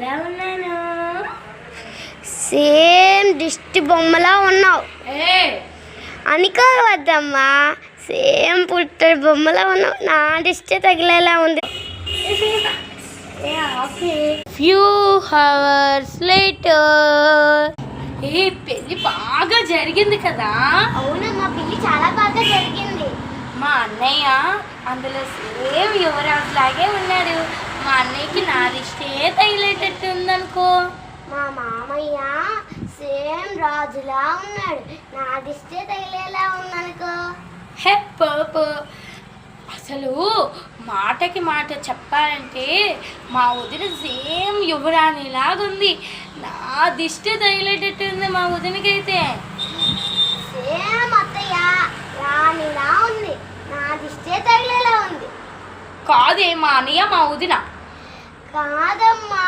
ఎలా ఉన్నాను? సేమ్ దిష్టి బొమ్మలా ఉన్నావు. అనుకోవద్దమ్మా, సేమ్ పుట్టడి బొమ్మలా ఉన్నావు. నా దిష్టి తగిలేలా ఉంది. Few hours later. పెళ్ళి బాగా జరిగింది కదా? అవునమ్మా, పెళ్ళి చాలా బాగా జరిగింది. మా అన్నయ్య అందులో సేమ్ యువరాజు లాగే ఉన్నాడు. మా అన్నయ్యకి నా దిష్టే తగిలేటట్టు ఉందనుకో. మా మామయ్య సేమ్ రాజులా ఉన్నాడు. నా దిష్టే తగిలేలా ఉందనుకో. హే పాప, అసలు మాటకి మాట చెప్పాలంటే మా వదిన సేమ్ యువరాణిలాగుంది. నా దిష్టి తగిలేటట్టు ఉంది మా వదినకైతే. సేమ్ అత్తయ్య రాణిలా ఉంది. నా దిష్టే తగిలేలా ఉంది. కాదే మా అన్నయ్య మా వదిన. కాదమ్మా,